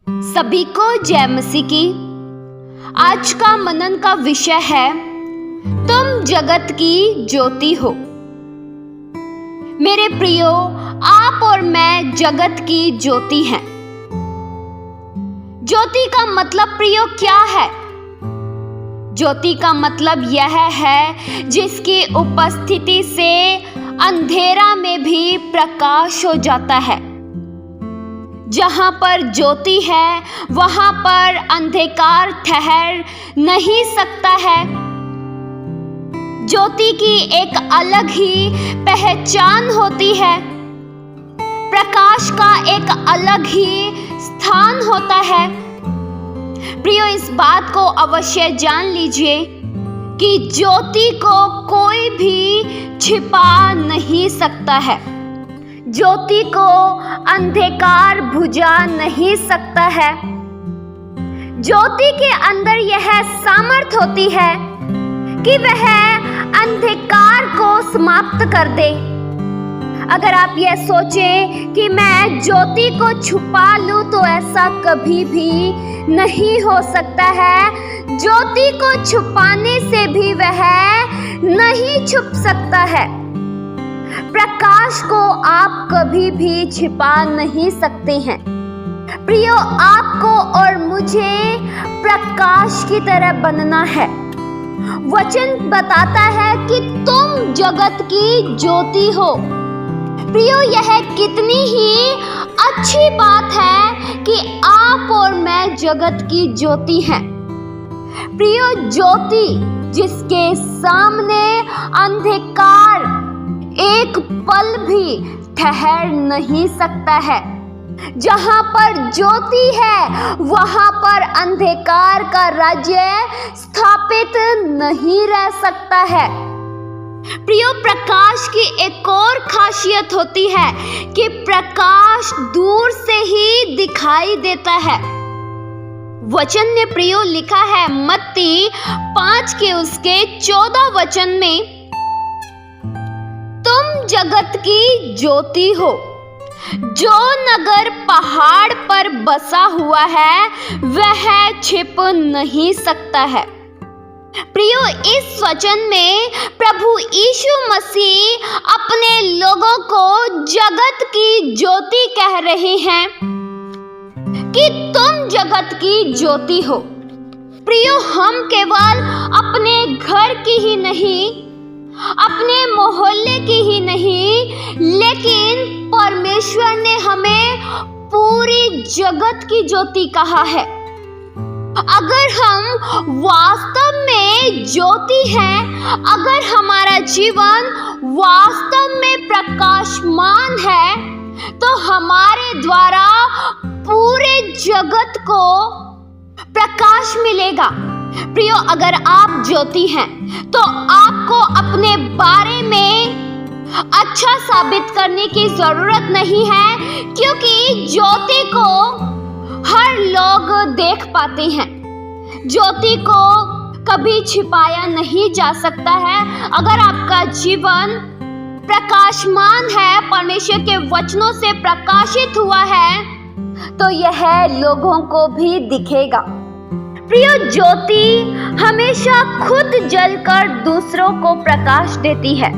सभी को जय मसीह की। आज का मनन का विषय है तुम जगत की ज्योति हो। मेरे प्रियो, आप और मैं जगत की ज्योति हैं। ज्योति का मतलब प्रियो क्या है? ज्योति का मतलब यह है जिसकी उपस्थिति से अंधेरा में भी प्रकाश हो जाता है। जहां पर ज्योति है वहां पर अंधकार ठहर नहीं सकता है। ज्योति की एक अलग ही पहचान होती है। प्रकाश का एक अलग ही स्थान होता है। प्रियो, इस बात को अवश्य जान लीजिए कि ज्योति को कोई भी छिपा नहीं सकता है। ज्योति को अंधकार बुझा नहीं सकता है। ज्योति के अंदर यह सामर्थ होती है कि वह अंधकार को समाप्त कर दे। अगर आप यह सोचें कि मैं ज्योति को छुपा लूं तो ऐसा कभी भी नहीं हो सकता है। ज्योति को छुपाने से भी वह नहीं छुप सकता है। प्रकाश को आप कभी भी छिपा नहीं सकते हैं। प्रियो, आपको और मुझे प्रकाश की तरह बनना है। वचन बताता है कि तुम जगत की ज्योति हो। प्रियो, यह कितनी ही अच्छी बात है कि आप और मैं जगत की ज्योति हैं। प्रियो, ज्योति जिसके सामने अंधकार एक पल भी ठहर नहीं सकता है। जहां पर ज्योति है वहां पर अंधकार का राज्य स्थापित नहीं रह सकता है। प्रियो, प्रकाश की एक और खासियत होती है कि प्रकाश दूर से ही दिखाई देता है। वचन में प्रियो लिखा है मत्ती 5 के उसके 14 वचन में, तुम जगत की ज्योति हो। जो नगर पहाड़ पर बसा हुआ है वह छिप नहीं सकता है। प्रियो, इस वचन में प्रभु यीशु मसीह अपने लोगों को जगत की ज्योति कह रहे हैं कि तुम जगत की ज्योति हो। प्रियो, हम केवल अपने घर की ही नहीं, अपने मोहल्ले की ही नहीं, लेकिन परमेश्वर ने हमें पूरी जगत की ज्योति कहा है। अगर हम वास्तव में ज्योति हैं, अगर हमारा जीवन वास्तव में प्रकाशमान है, तो हमारे द्वारा पूरे जगत को प्रकाश मिलेगा। प्रियो, अगर आप ज्योति हैं तो आपको अपने बारे में अच्छा साबित करने की जरूरत नहीं है, क्योंकि ज्योति को हर लोग देख पाते हैं। ज्योति को कभी छिपाया नहीं जा सकता है। अगर आपका जीवन प्रकाशमान है, परमेश्वर के वचनों से प्रकाशित हुआ है, तो यह लोगों को भी दिखेगा। प्रियो, ज्योति हमेशा खुद जलकर दूसरों को प्रकाश देती है।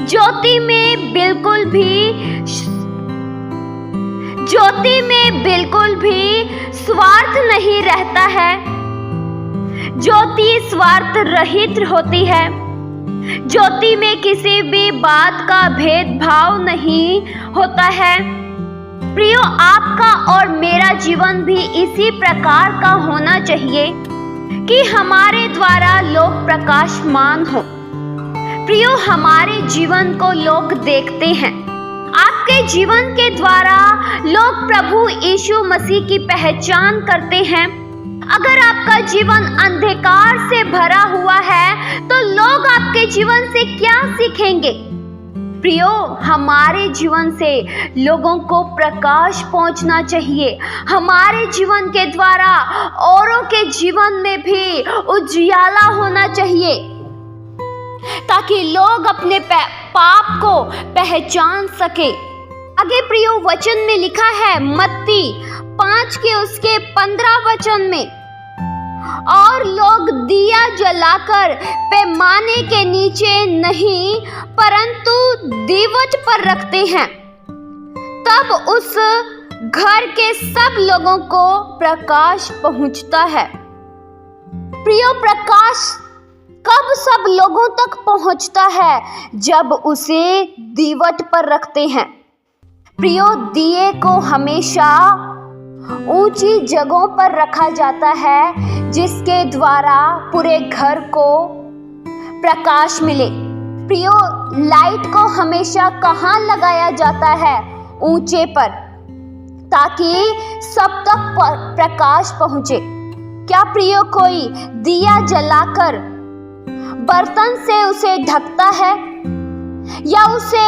ज्योति में बिल्कुल भी स्वार्थ नहीं रहता है। ज्योति स्वार्थ रहित होती है। ज्योति में किसी भी बात का भेदभाव नहीं होता है। प्रियो, आपका और मेरा जीवन भी इसी प्रकार का होना चाहिए कि हमारे द्वारा लोग प्रकाशमान हो। प्रियो, हमारे जीवन को लोग देखते हैं। आपके जीवन के द्वारा लोग प्रभु यीशु मसीह की पहचान करते हैं। अगर आपका जीवन अंधकार से भरा हुआ है तो लोग आपके जीवन से क्या सीखेंगे? प्रियो, हमारे जीवन से लोगों को प्रकाश पहुंचना चाहिए। हमारे जीवन के द्वारा औरों के जीवन में भी उजियाला होना चाहिए, ताकि लोग अपने पाप को पहचान सके। आगे प्रियो, वचन में लिखा है मत्ती 5 के उसके 15 वचन में, और लोग दिया जलाकर पैमाने के नीचे नहीं परंतु दीवट पर रखते हैं, तब उस घर के सब लोगों को प्रकाश पहुंचता है। प्रियो, प्रकाश कब सब लोगों तक पहुंचता है? जब उसे दीवट पर रखते हैं। प्रियो, दिए को हमेशा ऊंची जगहों पर रखा जाता है जिसके द्वारा पूरे घर को प्रकाश मिले। प्रियो, लाइट को हमेशा कहाँ लगाया जाता है? ऊंचे पर, ताकि सब तक प्रकाश पहुंचे। क्या प्रियो कोई दिया जलाकर बर्तन से उसे ढकता है या उसे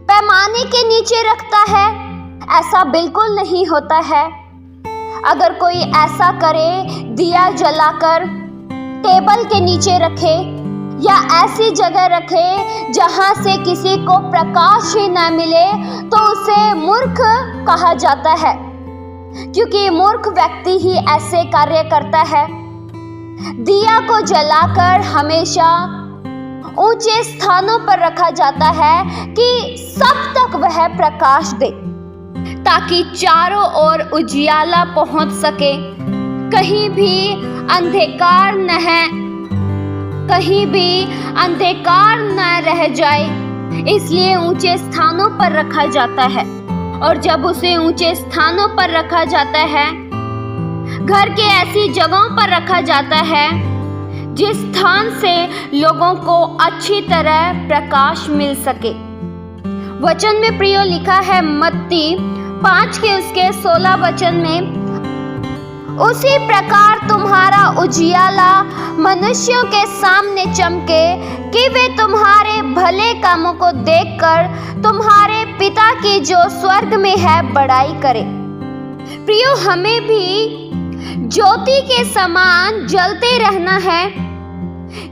पैमाने के नीचे रखता है? ऐसा बिल्कुल नहीं होता है। अगर कोई ऐसा करे, दिया जलाकर टेबल के नीचे रखे या ऐसी जगह रखे जहां से किसी को प्रकाश ही न मिले, तो उसे मूर्ख कहा जाता है, क्योंकि मूर्ख व्यक्ति ही ऐसे कार्य करता है। दिया को जलाकर हमेशा ऊंचे स्थानों पर रखा जाता है कि सब तक वह प्रकाश दे, ताकि चारों ओर उजियाला पहुंच सके, कहीं भी अंधकार न रह जाए। इसलिए ऊंचे स्थानों पर रखा जाता है। और जब उसे ऊंचे स्थानों पर रखा जाता है, घर के ऐसी जगहों पर रखा जाता है जिस स्थान से लोगों को अच्छी तरह प्रकाश मिल सके। वचन में प्रियो लिखा है मत्ती 5 के उसके 16 वचन में, उसी प्रकार तुम्हारा उजियाला मनुष्यों के सामने चमके कि वे तुम्हारे भले कामों को देखकर तुम्हारे पिता की जो स्वर्ग में है बड़ाई करे। प्रियो, हमें भी ज्योति के समान जलते रहना है,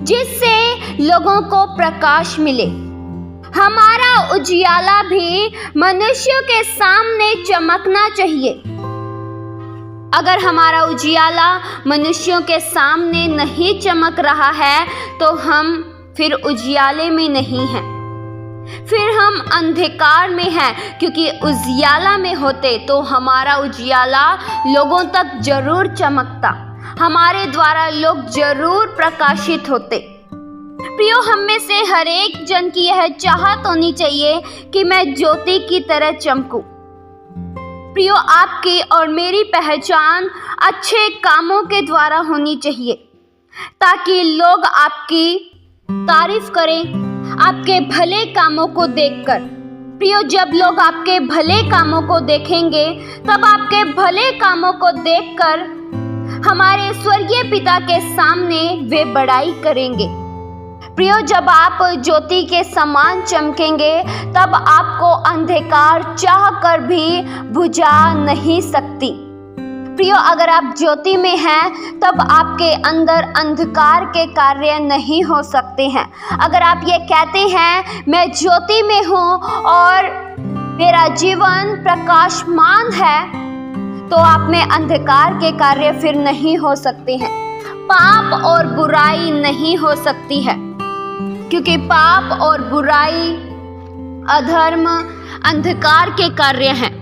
जिससे लोगों को प्रकाश मिले। हमारा उजियाला भी मनुष्यों के सामने चमकना चाहिए। अगर हमारा उजियाला मनुष्यों के सामने नहीं चमक रहा है, तो हम फिर उजियाले में नहीं हैं, फिर हम अंधकार में हैं। क्योंकि उजियाला में होते तो हमारा उजियाला लोगों तक जरूर चमकता, हमारे द्वारा लोग जरूर प्रकाशित होते। प्रियो, हम में से हर एक जन की यह चाहत होनी चाहिए कि मैं ज्योति की तरह चमकूं। प्रियो, आपकी और मेरी पहचान अच्छे कामों के द्वारा होनी चाहिए, ताकि लोग आपकी तारीफ करें आपके भले कामों को देखकर। प्रियो, जब लोग आपके भले कामों को देखेंगे, तब आपके भले कामों को देखकर हमारे स्वर्गीय पिता के सामने वे बड़ाई करेंगे। प्रियो, जब आप ज्योति के समान चमकेंगे, तब आपको अंधकार चाह कर भी बुझा नहीं सकती। प्रियो, अगर आप ज्योति में हैं, तब आपके अंदर अंधकार के कार्य नहीं हो सकते हैं। अगर आप ये कहते हैं मैं ज्योति में हूँ और मेरा जीवन प्रकाशमान है, तो आप में अंधकार के कार्य फिर नहीं हो सकते हैं। पाप और बुराई नहीं हो सकती है, क्योंकि पाप और बुराई, अधर्म अंधकार के कार्य हैं,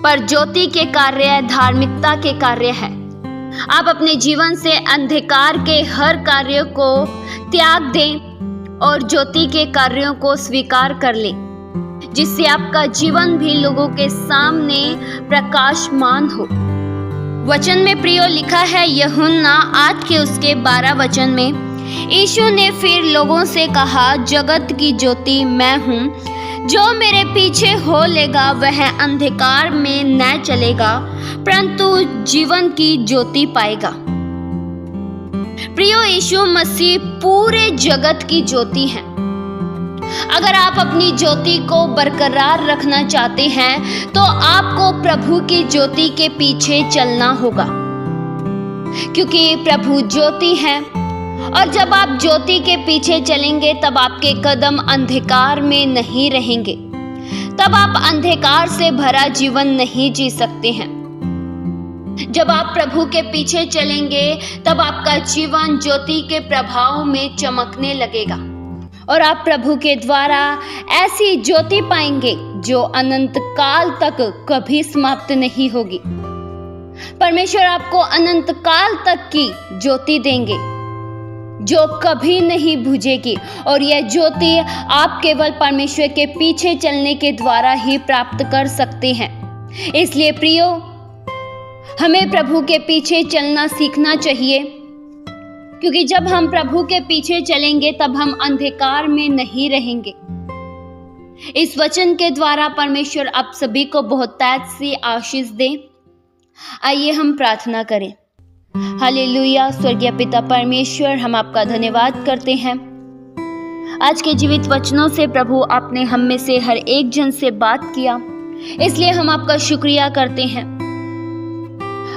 पर ज्योति के कार्य धार्मिकता के कार्य हैं। आप अपने जीवन से अंधकार के हर कार्य को त्याग दें और ज्योति के कार्यों को स्वीकार कर लें, जिससे आपका जीवन भी लोगों के सामने प्रकाशमान हो। वचन में प्रियो लिखा है यूहन्ना 8 के उसके 12 वचन में, यीशु ने फिर लोगों से कहा, जगत की ज्योति मैं हूँ। जो मेरे पीछे हो लेगा वह अंधकार में न चलेगा, परंतु जीवन की ज्योति पाएगा। प्रियो, यीशु मसीह पूरे जगत की ज्योति हैं। अगर आप अपनी ज्योति को बरकरार रखना चाहते हैं, तो आपको प्रभु की ज्योति के पीछे चलना होगा, क्योंकि प्रभु ज्योति हैं। और जब आप ज्योति के पीछे चलेंगे, तब आपके कदम अंधकार में नहीं रहेंगे, तब आप अंधकार से भरा जीवन नहीं जी सकते हैं। जब आप प्रभु के पीछे चलेंगे तब आपका जीवन ज्योति के प्रभाव में चमकने लगेगा और आप प्रभु के द्वारा ऐसी ज्योति पाएंगे जो अनंत काल तक कभी समाप्त नहीं होगी। परमेश्वर आपको अनंत काल तक की ज्योति देंगे जो कभी नहीं बुझेगी और यह ज्योति आप केवल परमेश्वर के पीछे चलने के द्वारा ही प्राप्त कर सकते हैं। इसलिए प्रियो, हमें प्रभु के पीछे चलना सीखना चाहिए, क्योंकि जब हम प्रभु के पीछे चलेंगे तब हम अंधकार में नहीं रहेंगे। इस वचन के द्वारा परमेश्वर आप सभी को बहुतायत से आशीष दे। आइए हम प्रार्थना करें। हालेलुया। स्वर्गीय पिता परमेश्वर, हम आपका धन्यवाद करते हैं आज के जीवित वचनों से। प्रभु, आपने हम में से हर एक जन से बात किया, इसलिए हम आपका शुक्रिया करते हैं।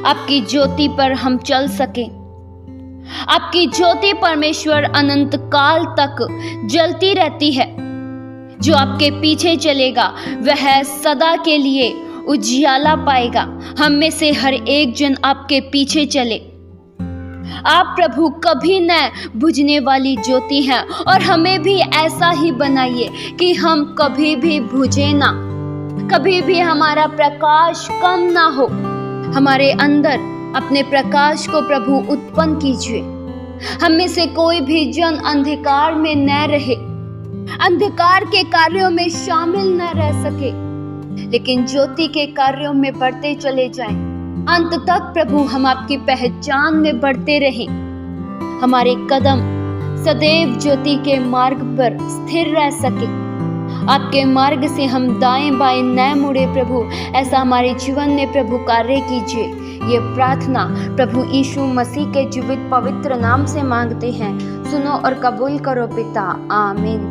आपकी ज्योति पर हम चल सके। आपकी ज्योति परमेश्वर अनंत काल तक जलती रहती है। जो आपके पीछे चलेगा वह सदा के लिए उजियाला पाएगा। हम में से हर एक जन आपके पीछे चले। आप प्रभु कभी न बुझने वाली ज्योति हैं और हमें भी ऐसा ही बनाइए कि हम कभी भी बुझे ना, कभी भी हमारा प्रकाश कम ना हो। हमारे अंदर अपने प्रकाश को प्रभु उत्पन्न कीजिए। हम में से कोई भी जन अंधकार में न रहे, अंधकार के कार्यों में शामिल न रह सके, लेकिन ज्योति के कार्यों में बढ़ते चले जाएं। अंत तक प्रभु हम आपकी पहचान में बढ़ते रहें। हमारे कदम सदैव ज्योति के मार्ग पर स्थिर रह सके। आपके मार्ग से हम दाएं बाएं न मुड़े प्रभु, ऐसा हमारे जीवन में प्रभु कार्य कीजिए। ये प्रार्थना प्रभु यीशु मसीह के जीवित पवित्र नाम से मांगते हैं। सुनो और कबूल करो पिता। आमीन।